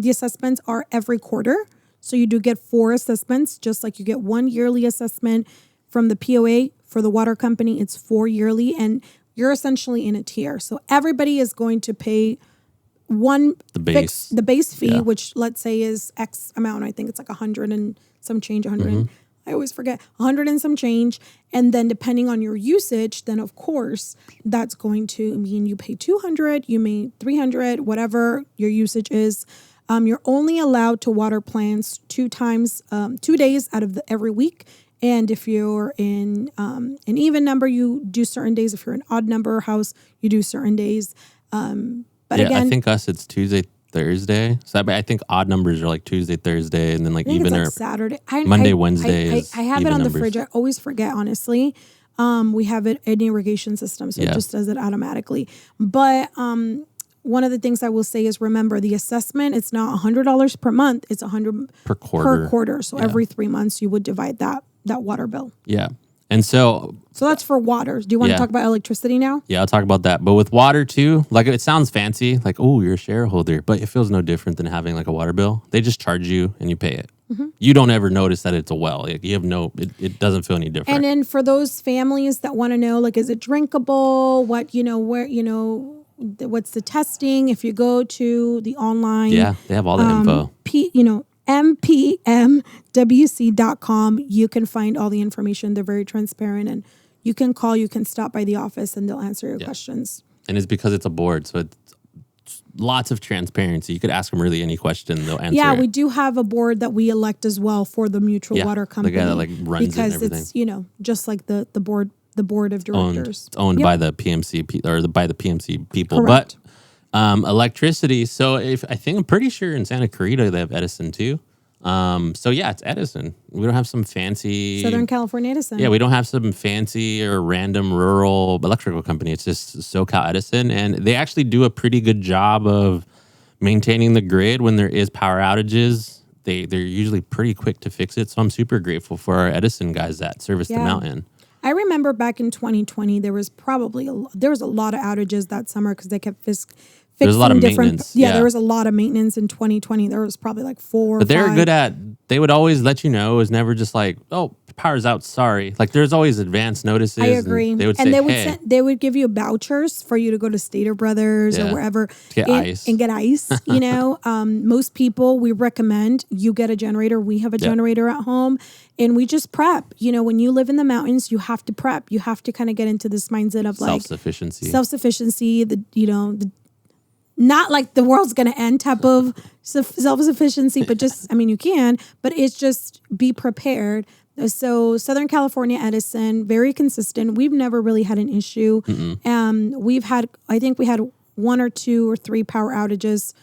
assessments are every quarter. So you do get 4 assessments, just like you get 1 yearly assessment from the POA. For the water company, it's 4 yearly, and you're essentially in a tier. So everybody is going to pay the base fee, which let's say is X amount. I think it's like 100 and some change, 100. I always forget, 100 and some change. And then depending on your usage, then of course, that's going to mean you pay 200, you may 300, whatever your usage is. You're only allowed to water plants 2 days out of every week. And if you're in an even number, you do certain days. If you're an odd number house, you do certain days. But again, I think it's Tuesday, Thursday. So I think odd numbers are like Tuesday, Thursday, and then like even or Saturday, Monday, Wednesday. I have it on the fridge. I always forget, honestly. We have it in irrigation system, so it just does it automatically. But one of the things I will say is, remember, the assessment, it's not $100 per month. It's $100 per quarter. So every 3 months you would divide that water bill. Yeah. And so that's for water. Do you want to talk about electricity now? Yeah, I'll talk about that. But with water too, like it sounds fancy, like, oh, you're a shareholder, but it feels no different than having like a water bill. They just charge you and you pay it. You don't ever notice that it's a well. Like you have it doesn't feel any different. And then for those families that want to know, like, is it drinkable? What, what's the testing? If you go to the online. Yeah, they have all the info. mpmwc.com, you can find all the information. They're very transparent, and you can call, you can stop by the office, and they'll answer your questions. And it's because it's a board, so it's lots of transparency. You could ask them really any question, they'll answer. Yeah, we do have a board that we elect as well for the mutual water company. The guy that runs because it and everything. It's just like the board of directors. It's owned by the PMC by the PMC people. Correct. But electricity. So I'm pretty sure in Santa Clarita they have Edison too. It's Edison. We don't have some fancy Southern California Edison. Yeah, we don't have some fancy or random rural electrical company. It's just SoCal Edison, and they actually do a pretty good job of maintaining the grid when there is power outages. They're usually pretty quick to fix it. So I'm super grateful for our Edison guys that service the mountain. I remember back in 2020, there was a lot of outages that summer because they kept fixing There's a lot of maintenance. Yeah, there was a lot of maintenance in 2020. There was probably like 4 But they're good at, they would always let you know. It was never just like, oh, power's out, sorry. Like there's always advance notices. I agree. And they would say, they would give you vouchers for you to go to Stater Brothers or wherever. To get ice. And get ice, most people, we recommend you get a generator. We have a generator at home, and we just prep. When you live in the mountains, you have to prep. You have to kind of get into this mindset of like self-sufficiency, not like the world's going to end type of self-sufficiency, but just, you can, but it's just be prepared. So Southern California Edison, very consistent. We've never really had an issue. I think we had 1 or 2 or 3 power outages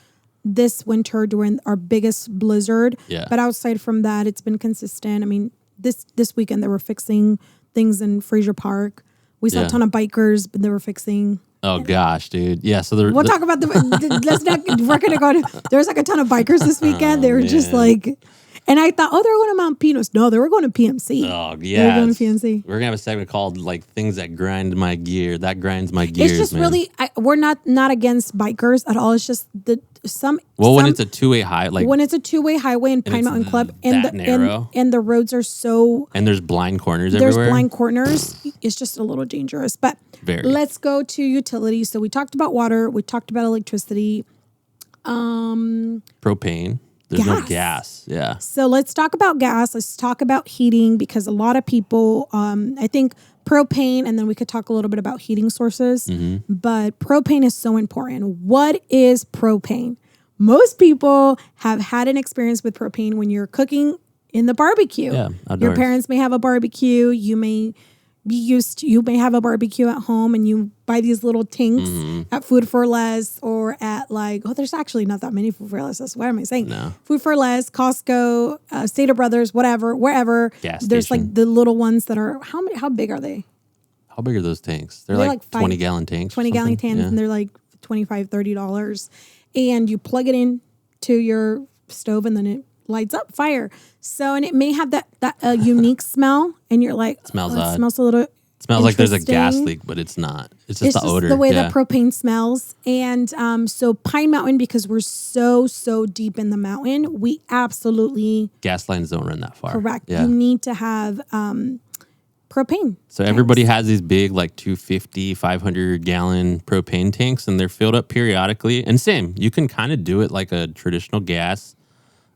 this winter during our biggest blizzard. Yeah. But outside from that, it's been consistent. this weekend they were fixing things in Fraser Park. We saw a ton of bikers, but they were fixing. Oh gosh, dude. Yeah. So we'll talk about let's not, we're going to go to, there's like a ton of bikers this weekend. They were just like, and I thought, they were going to Mount Pinos. No, they were going to PMC. Oh yeah. They were going to PMC. We're going to have a segment called like things that grind my gear. That grinds my gears. It's just really, we're not against bikers at all. It's just when it's a two-way when it's a two-way highway in Pine Mountain Club and the roads are so, and there's blind corners everywhere. There's blind corners. It's just a little dangerous, but let's go to utilities. So we talked about water. We talked about electricity. Propane. There's no gas. Yeah. So let's talk about gas. Let's talk about heating because a lot of people, I think propane, and then we could talk a little bit about heating sources, but propane is so important. What is propane? Most people have had an experience with propane when you're cooking in the barbecue. Yeah, outdoors. Your parents may have a barbecue. You may have a barbecue at home and you buy these little tanks at Food for Less or at there's actually not that many Food for Less. That's what am I saying? No. Food for Less, Costco, Stater Brothers, wherever. Gas there's station. like the little ones that are, how big are they? How big are those tanks? They're like 20-gallon tanks. 20-gallon tanks, and they're like $25, $30. And you plug it in to your stove and then it lights up fire. So, and it may have that unique smell, and you're like, it smells odd. It smells a little. It smells like there's a gas leak, but it's not. It's just the odor. The way that propane smells. And so Pine Mountain, because we're so deep in the mountain, we absolutely gas lines don't run that far. Correct. Yeah. You need to have propane. So everybody has these big 250, 500-gallon propane tanks, and they're filled up periodically. And same, you can kind of do it like a traditional gas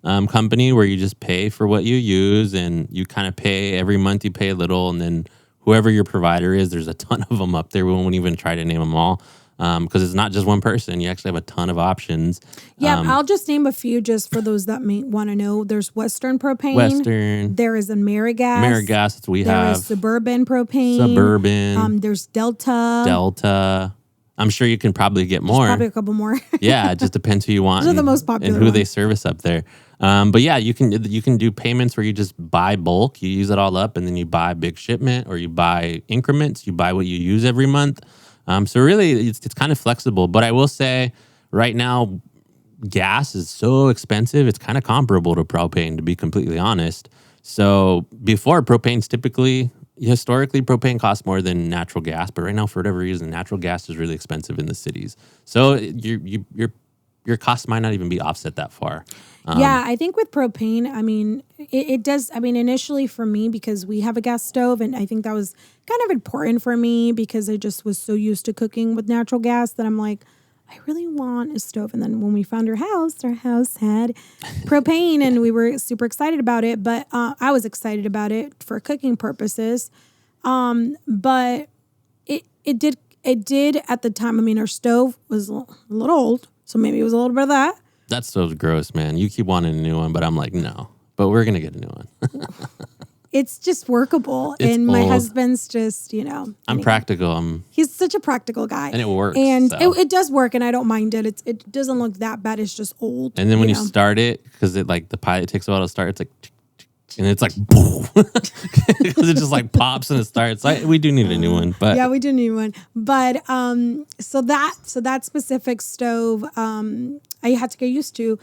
company where you just pay for what you use, and you kind of pay every month. You pay a little, and then whoever your provider is, there's a ton of them up there. We won't even try to name them all because it's not just one person. You actually have a ton of options. Yeah, I'll just name a few just for those that may want to know. There's Western Propane. Western. There is Amerigas. Amerigas, that's what we have. There is Suburban Propane. Suburban. There's Delta. Delta. I'm sure you can probably get more. There's probably a couple more. Yeah, it just depends who you want. Those are the most popular and who ones. they service up there. But yeah, you can do payments where you just buy bulk, you use it all up, and then you buy big shipment, or you buy increments. You buy what you use every month. So really, it's kind of flexible. But I will say, right now, gas is so expensive. It's kind of comparable to propane, to be completely honest. So before, historically, propane costs more than natural gas. But right now, for whatever reason, natural gas is really expensive in the cities. So your costs might not even be offset that far. Yeah, I think with propane, I mean, it does. I mean, initially for me, because we have a gas stove, and I think that was kind of important for me because I just was so used to cooking with natural gas that I'm like, I really want a stove. And then when we found our house had propane, and we were super excited about it. But I was excited about it for cooking purposes. But it did at the time. I mean, our stove was a little old, so maybe it was a little bit of that. That stove's gross, man. You keep wanting a new one, but I'm like, no. But we're going to get a new one. It's just workable. And my husband's just, I'm practical. He's such a practical guy. And it works. And it does work, and I don't mind it. It doesn't look that bad. It's just old. And then when you start it, because the pilot takes a while to start, it's like, and it's like, boom. Because it just pops and it starts. We do need a new one. But yeah, we do need one. But so that specific stove, I had to get used to.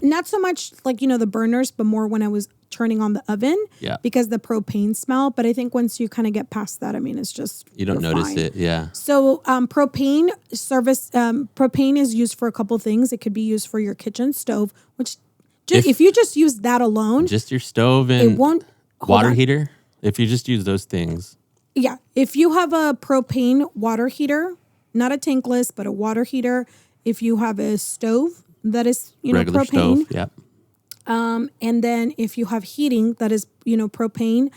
Not so much the burners, but more when I was turning on the oven. Yeah. Because the propane smell. But I think once you kind of get past that, I mean, it's just you don't notice fine. it. Yeah. So propane is used for a couple things. It could be used for your kitchen stove, which if you just use that alone, just your stove and it won't water heater. If you just use those things. Yeah. If you have a propane water heater, not a tankless, but a water heater, if you have a stove that is, regular propane. Stove, yep. And then if you have heating that is, propane,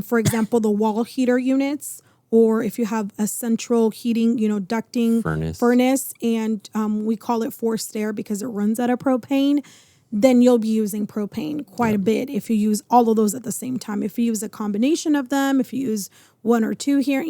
for example, the wall heater units, or if you have a central heating, ducting furnace, and we call it forced air because it runs out of propane, then you'll be using propane quite a bit if you use all of those at the same time. If you use a combination of them, if you use one or two here,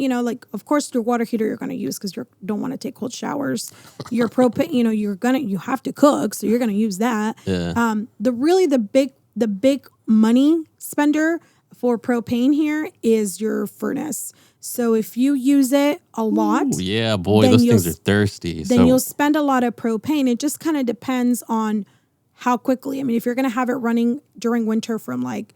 of course your water heater you're going to use because you don't want to take cold showers. Your propane, you have to cook, so you're going to use that. Yeah. The big money spender for propane here is your furnace. So if you use it a lot, ooh, yeah, boy, those things are thirsty. Then you'll spend a lot of propane. It just kind of depends on how quickly. I mean, if you're going to have it running during winter from like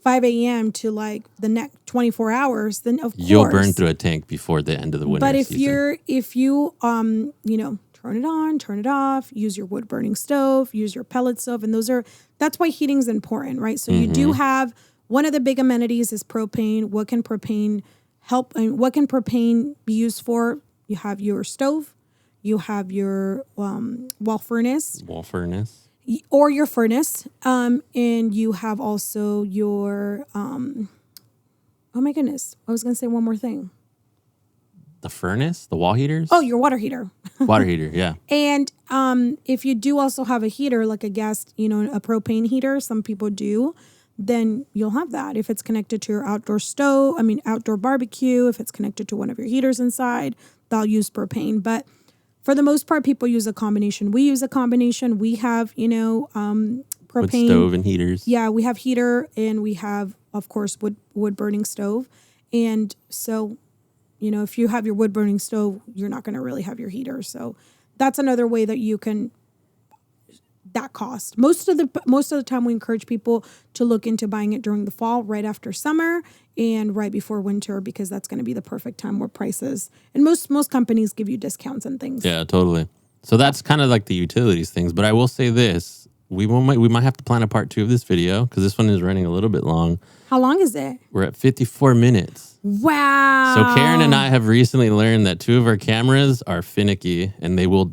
5 a.m. to like the next 24 hours, then of course you'll burn through a tank before the end of the winter season. But if you turn it on, turn it off, use your wood burning stove, use your pellet stove, and that's why heating is important, right? So you do have one of the big amenities is propane. What can propane help and what can propane be used for? You have your stove, you have your wall furnace. Or your furnace, and you have also your, oh my goodness, I was going to say one more thing. The furnace, the wall heaters? Oh, your water heater. Water heater, yeah. And if you do also have a heater, like a gas, a propane heater, some people do, then you'll have that. If it's connected to your outdoor barbecue, if it's connected to one of your heaters inside, they'll use propane. But for the most part, people use a combination. We use a combination. We have, propane. With stove and heaters. Yeah, we have heater and we have, of course, wood burning stove. And so, if you have your wood burning stove, you're not going to really have your heater. So that's another way that you can, that cost. Most of the time we encourage people to look into buying it during the fall, right after summer and right before winter, because that's going to be the perfect time where prices, and most companies give you discounts and things. Yeah, totally. So that's kind of like the utilities things, but I will say this, we might have to plan a part 2 of this video because this one is running a little bit long. How long is it? We're at 54 minutes. Wow. So Karen and I have recently learned that 2 of our cameras are finicky and they'll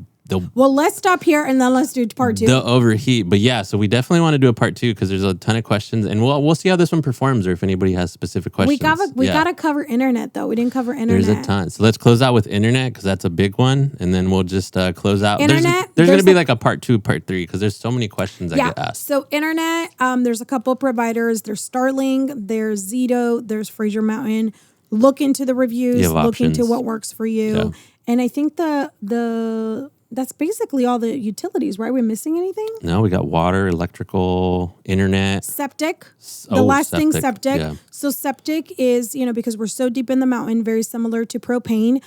well, let's stop here and then let's do part 2. They'll overheat. But yeah, so we definitely want to do a part 2 because there's a ton of questions. And we'll see how this one performs or if anybody has specific questions. We got to cover internet, though. We didn't cover internet. There's a ton. So let's close out with internet because that's a big one. And then we'll just close out. Internet. There's going to be like a part 2, part 3 because there's so many questions I get asked. So internet, there's a couple of providers. There's Starlink, there's Zito, there's Fraser Mountain. Look into the reviews. Look into what works for you. Yeah. And I think that's basically all the utilities, right? Are we missing anything? No, we got water, electrical, internet. Septic. Thing, septic. Yeah. So septic is, because we're so deep in the mountain, very similar to propane.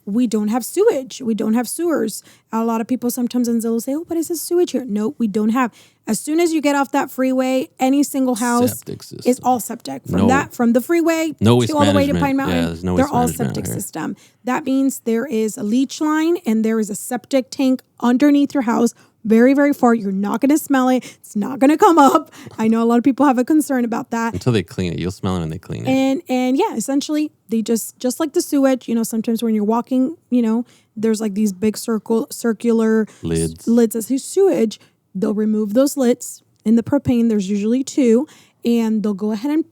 We don't have sewage. We don't have sewers. A lot of people sometimes in Zillow say, oh, but it says sewage here. No, we don't have. As soon as you get off that freeway, any single house is all septic. From the freeway to all the way to Pine Mountain, they're all septic system. That means there is a leach line and there is a septic tank underneath your house. Very, very far. You're not going to smell it. It's not going to come up. I know a lot of people have a concern about that. Until they clean it. You'll smell it when they clean it. And yeah, essentially, they just like the sewage, sometimes when you're walking, there's like these big circular lids that say sewage. They'll remove those lids. In the propane, there's usually 2. And they'll go ahead and,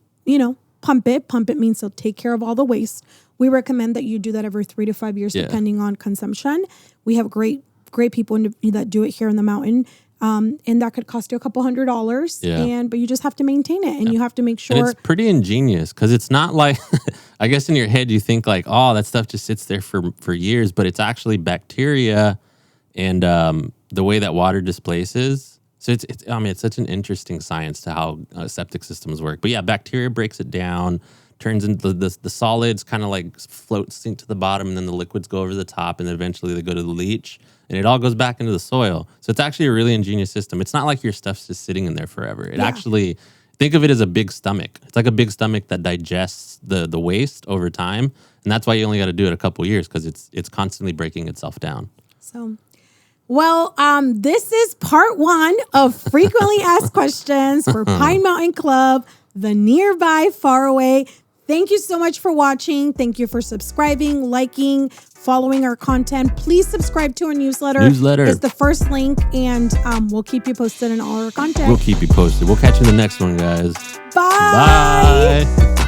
pump it. Pump it means they'll take care of all the waste. We recommend that you do that every 3 to 5 years, depending on consumption. We have great people that do it here in the mountain. And that could cost you a couple $100. Yeah. But you just have to maintain it and you have to make sure. And it's pretty ingenious because it's not like, I guess in your head you think like, oh, that stuff just sits there for years, but it's actually bacteria and the way that water displaces. So it's such an interesting science to how septic systems work. But yeah, bacteria breaks it down, turns into the solids kind of like sink to the bottom, and then the liquids go over the top, and then eventually they go to the leach, and it all goes back into the soil. So it's actually a really ingenious system. It's not like your stuff's just sitting in there forever. It actually, think of it as a big stomach. It's like a big stomach that digests the waste over time, and that's why you only got to do it a couple years because it's constantly breaking itself down. So. Well, this is part 1 of frequently asked questions for Pine Mountain Club, the nearby, far away. Thank you so much for watching. Thank you for subscribing, liking, following our content. Please subscribe to our newsletter. It's the first link, and we'll keep you posted on all our content. We'll keep you posted. We'll catch you in the next one, guys. Bye.